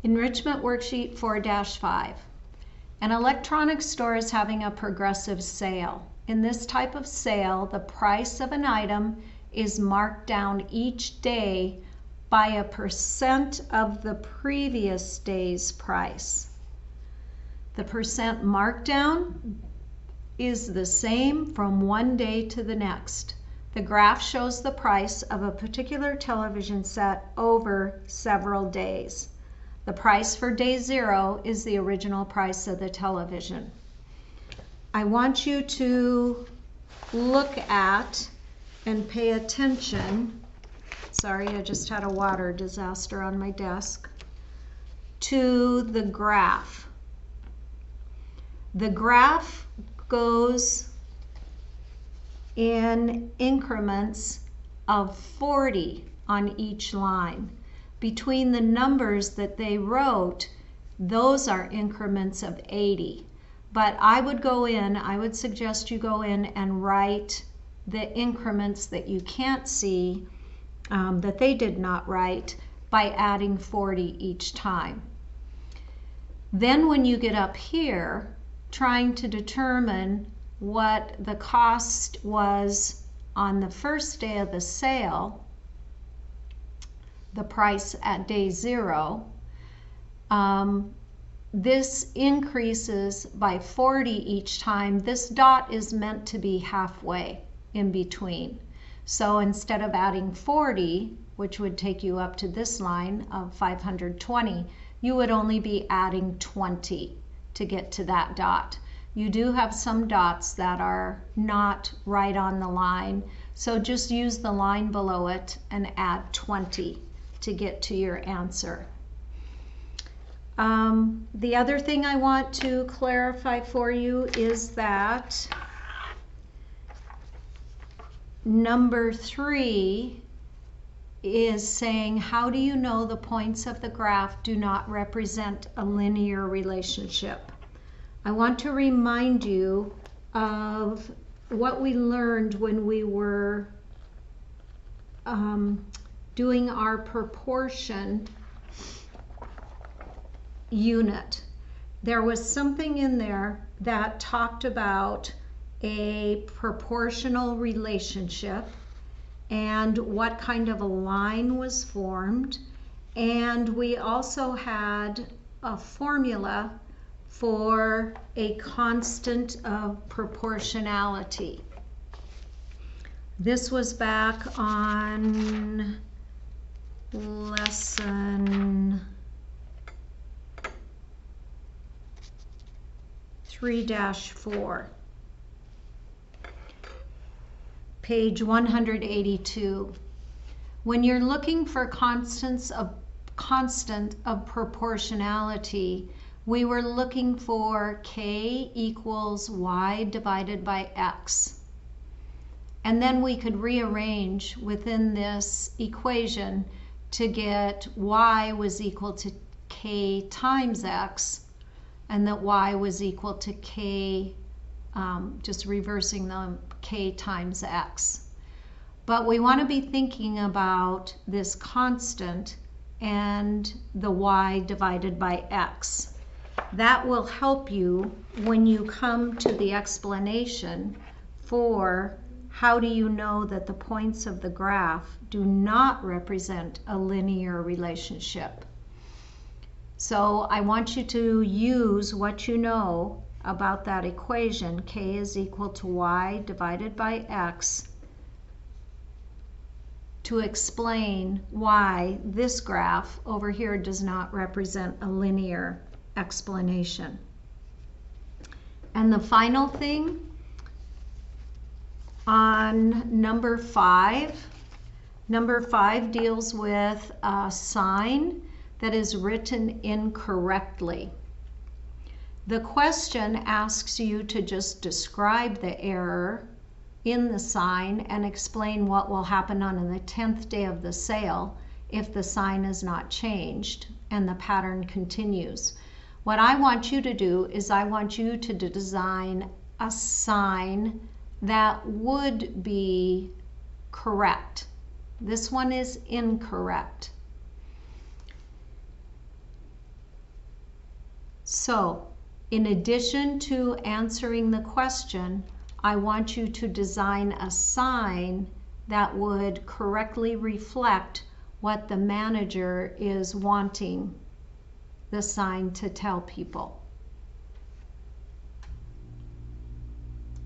Enrichment Worksheet 4-5. An electronics store is having a progressive sale. In this type of sale, the price of an item is marked down each day by a percent of the previous day's price. The percent markdown is the same from one day to the next. The graph shows the price of a particular television set over several days. The price for day 0 is the original price of the television. I want you to look at and pay attention. Sorry, I just had a water disaster on my desk. To the graph. The graph goes in increments of 40 on each line. Between the numbers that they wrote, those are increments of 80. But I would suggest you go in and write the increments that you can't see, that they did not write, by adding 40 each time. Then when you get up here, trying to determine what the cost was on the first day of the sale, the price at day 0, this increases by 40 each time. This dot is meant to be halfway in between. So instead of adding 40, which would take you up to this line of 520, you would only be adding 20 to get to that dot. You do have some dots that are not right on the line, so just use the line below it and add 20 to get to your answer. The other thing I want to clarify for you is that number 3 is saying, how do you know the points of the graph do not represent a linear relationship? I want to remind you of what we learned when we were doing our proportion unit. There was something in there that talked about a proportional relationship and what kind of a line was formed, and we also had a formula for a constant of proportionality. This was back on lesson 3-4, page 182. When you're looking for constant of proportionality, we were looking for k equals y divided by x. And then we could rearrange within this equation to get y was equal to k times x, and that y was equal to k, just reversing them, k times x. But we want to be thinking about this constant and the y divided by x. That will help you when you come to the explanation for how do you know that the points of the graph do not represent a linear relationship. So I want you to use what you know about that equation, k is equal to y divided by x, to explain why this graph over here does not represent a linear explanation. And the final thing on number 5. Number 5 deals with a sign that is written incorrectly. The question asks you to just describe the error in the sign and explain what will happen on the 10th day of the sale if the sign is not changed and the pattern continues. What I want you to do is I want you to design a sign that would be correct. This one is incorrect. So, in addition to answering the question, I want you to design a sign that would correctly reflect what the manager is wanting the sign to tell people.